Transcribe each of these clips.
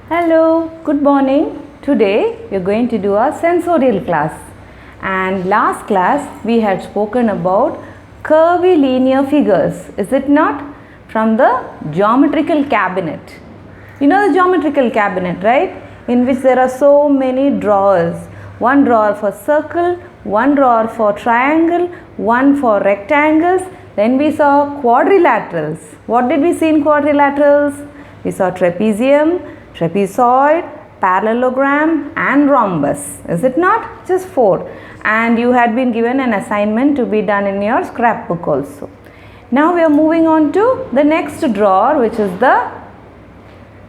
Hello, good morning. Today we are going to do our sensorial class. And last class we had spoken about curvilinear figures, is it not? From the geometrical cabinet. You know the geometrical cabinet, right? In which there are so many drawers. One drawer for circle, one drawer for triangle, one for rectangles. Then we saw quadrilaterals. What did we see in quadrilaterals? We saw trapezium, trapezoid, parallelogram and rhombus. Is it not? Just 4. And you had been given an assignment to be done in your scrapbook also. Now we are moving on to the next drawer, which is the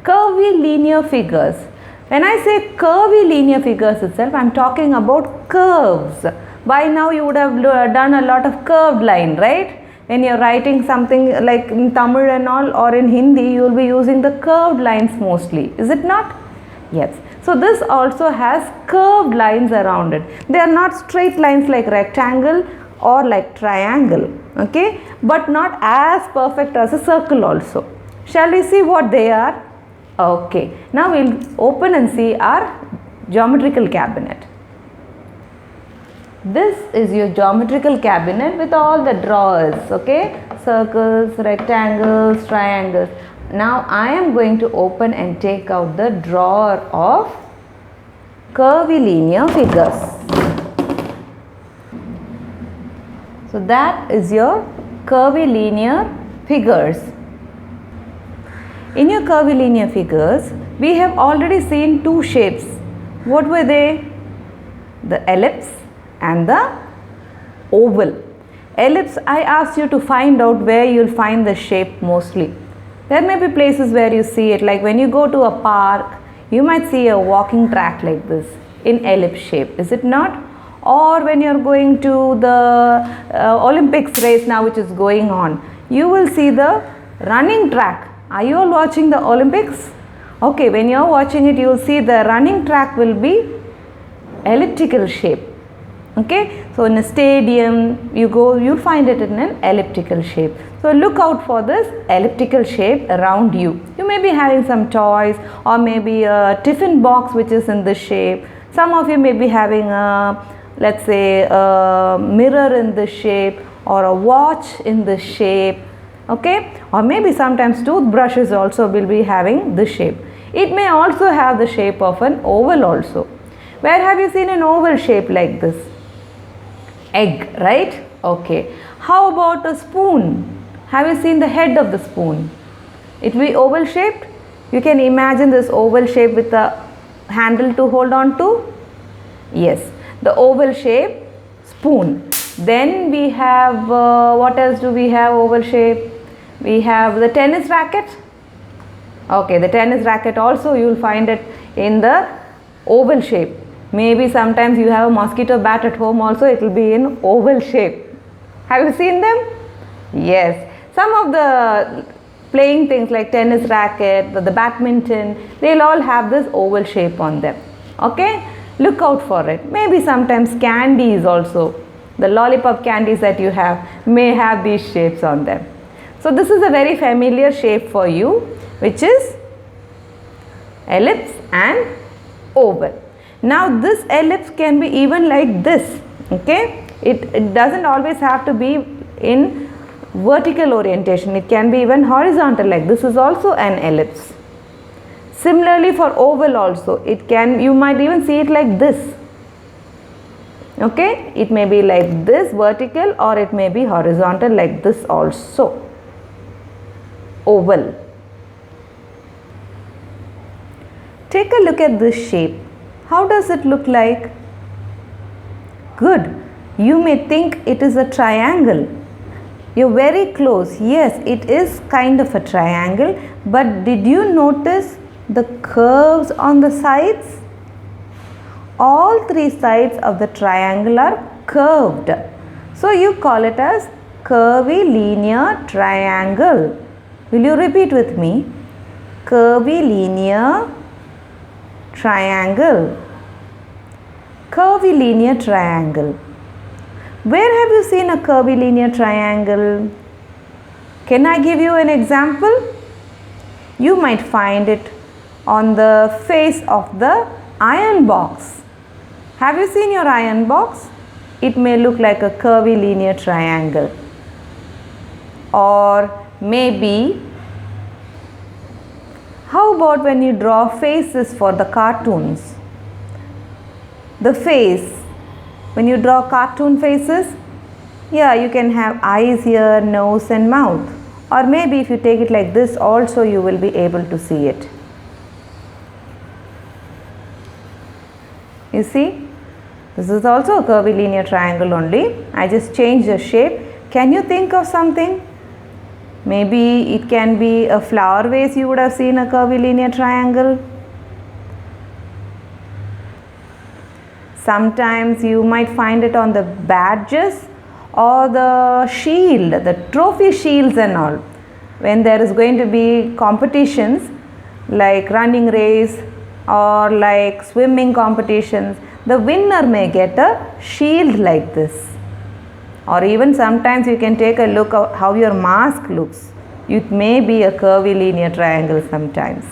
curvilinear figures. When I say curvilinear figures itself, I am talking about curves. By now you would have done a lot of curved line, right? When you are writing something like in Tamil and all, or in Hindi, you will be using the curved lines mostly. Is it not? Yes. So this also has curved lines around it. They are not straight lines like rectangle or like triangle, okay? But not as perfect as a circle also. Shall we see what they are? Okay. Now we will open and see our geometrical cabinet. This is your geometrical cabinet with all the drawers, okay? Circles, rectangles, triangles. Now I am going to open and take out the drawer of curvilinear figures. So that is your curvilinear figures. In your curvilinear figures, we have already seen 2 shapes. What were they? The ellipse and the oval. Ellipse, I asked you to find out where you will find the shape mostly. There may be places where you see it, like when you go to a park, you might see a walking track like this in ellipse shape, is it not? Or when you are going to the Olympics race now which is going on, you will see the running track. Are you all watching the Olympics? Okay, when you are watching it, you will see the running track will be elliptical shape. Okay, so in a stadium you'll find it in an elliptical shape. So look out for this elliptical shape around you. You may be having some toys or maybe a tiffin box which is in this shape. Some of you may be having a, let's say, a mirror in this shape or a watch in this shape. Okay, or maybe sometimes toothbrushes also will be having this shape. It may also have the shape of an oval also. Where have you seen an oval shape like this? Egg, right? Okay. How about a spoon? Have you seen the head of the spoon? It will be oval shaped. You can imagine this oval shape with a handle to hold on to. Yes, the oval shape spoon. Then we have, what else do we have oval shape? We have the tennis racket. Okay, the tennis racket also you will find it in the oval shape. Maybe sometimes you have a mosquito bat at home also, it will be in oval shape. Have you seen them? Yes. Some of the playing things like tennis racket, the badminton, they will all have this oval shape on them. Okay? Look out for it. Maybe sometimes candies also, the lollipop candies that you have may have these shapes on them. So this is a very familiar shape for you, which is ellipse and oval. Now this ellipse can be even like this, okay? It doesn't always have to be in vertical orientation. It can be even horizontal, like this is also an ellipse. Similarly for oval also, you might even see it like this. Okay? It may be like this vertical or it may be horizontal like this also. Oval. Take a look at this shape. How does it look like? Good. You may think it is a triangle. You're very close. Yes, it is kind of a triangle. But did you notice the curves on the sides? All 3 sides of the triangle are curved. So you call it as curvilinear triangle. Will you repeat with me? Curvilinear triangle. Curvilinear triangle. Where have you seen a curvilinear triangle? Can I give you an example? You might find it on the face of the iron box. Have you seen your iron box? It may look like a curvy linear triangle. Or maybe, how about when you draw faces for the cartoons? The face, when you draw cartoon faces, yeah, you can have eyes here, nose and mouth. Or maybe if you take it like this also, you will be able to see it. You see, this is also a curvy linear triangle only. I just changed the shape. Can you think of something? Maybe it can be a flower vase. You would have seen a curvy linear triangle. Sometimes you might find it on the badges or the shield, the trophy shields and all. When there is going to be competitions like running race or like swimming competitions, the winner may get a shield like this. Or even sometimes you can take a look at how your mask looks. It may be a curvy linear triangle sometimes.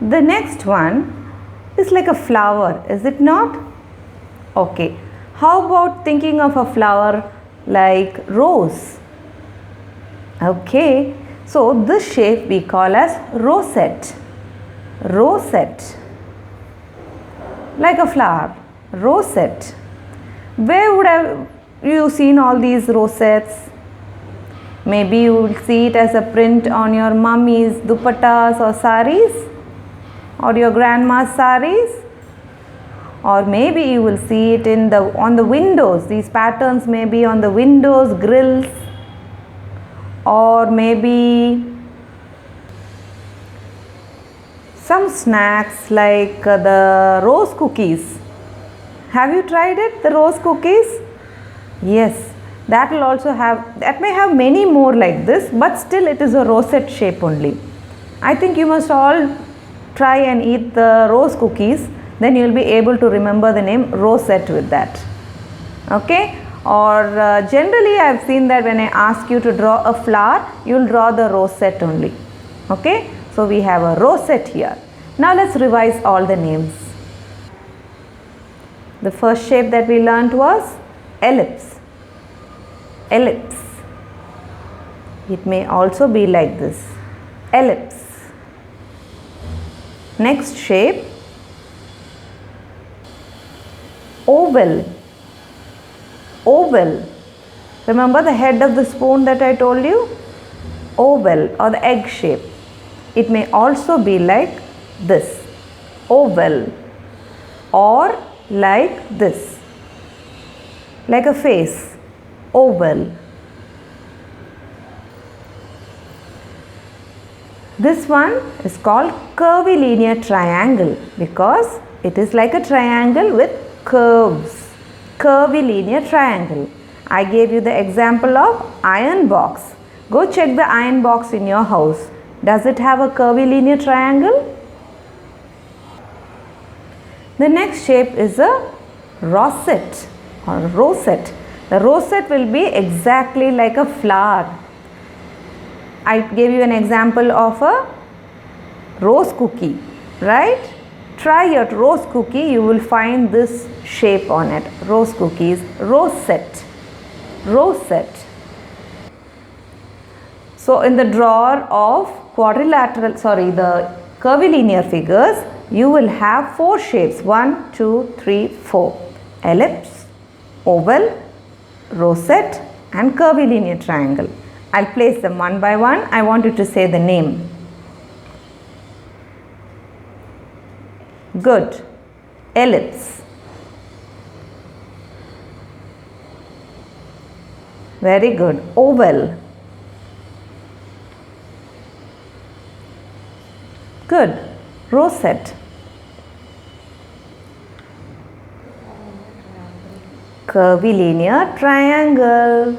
The next one is like a flower, is it not? Okay. How about thinking of a flower like rose? Okay. So this shape we call as rosette. Rosette. Like a flower. Rosette. Where would have you seen all these rosettes? Maybe you will see it as a print on your mummy's dupattas or saris, or your grandma's saris, or maybe you will see it on the windows. These patterns may be on the windows, grills, or maybe some snacks like the rose cookies. Have you tried it, the rose cookies? Yes, that may have many more like this, but still it is a rosette shape only. I think you must all try and eat the rose cookies, then you will be able to remember the name rosette with that. Okay? Or generally I have seen that when I ask you to draw a flower, you will draw the rosette only. Okay? So we have a rosette here. Now let's revise all the names. The first shape that we learnt was ellipse. Ellipse. It may also be like this. Ellipse. Next shape, oval. Oval. Remember the head of the spoon that I told you? Oval or the egg shape. It may also be like this. Oval. Or like this. Like a face. Oval. This one is called curvy linear triangle because it is like a triangle with curves. Curvy linear triangle. I gave you the example of iron box. Go check the iron box in your house. Does it have a curvy linear triangle? The next shape is a rosette or rosette. The rosette will be exactly like a flower. I gave you an example of a rose cookie, right? Try your rose cookie, you will find this shape on it. Rose cookies, rosette, rosette. So in the drawer of the curvilinear figures, you will have 4 shapes. 1, 2, 3, 4. Ellipse, oval, rosette and curvilinear triangle. I'll place them one by one. I want you to say the name. Good. Ellipse. Very good. Oval. Good. Rosette. Curvilinear triangle.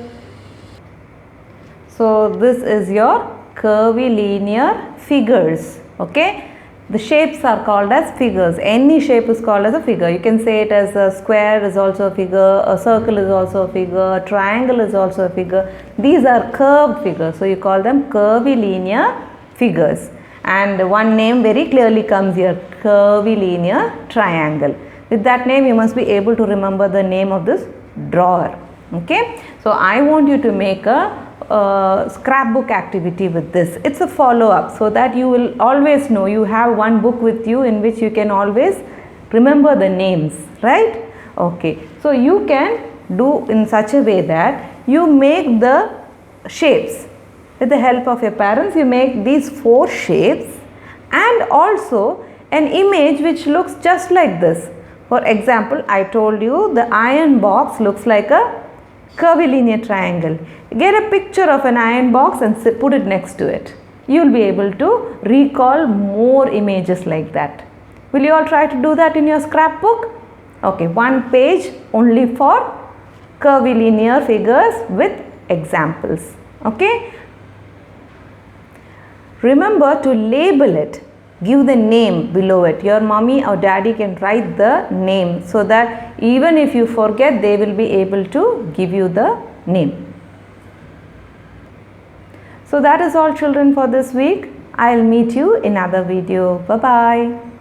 So this is your curvilinear figures. Okay. The shapes are called as figures. Any shape is called as a figure. You can say it as a square is also a figure, a circle is also a figure, a triangle is also a figure. These are curved figures. So you call them curvilinear figures. And one name very clearly comes here, curvilinear triangle. With that name you must be able to remember the name of this drawer. Okay, so I want you to make a scrapbook activity with this. It's a follow-up so that you will always know, you have one book with you in which you can always remember the names, right? Okay, so you can do in such a way that you make the shapes. With the help of your parents, you make these 4 shapes and also an image which looks just like this. For example, I told you the iron box looks like a curvilinear triangle. Get a picture of an iron box and put it next to it. You will be able to recall more images like that. Will you all try to do that in your scrapbook? Okay, 1 page only for curvilinear figures with examples. Okay. Remember to label it. Give the name below it. Your mommy or daddy can write the name so that even if you forget, they will be able to give you the name. So that is all, children, for this week. I'll meet you in another video. Bye-bye.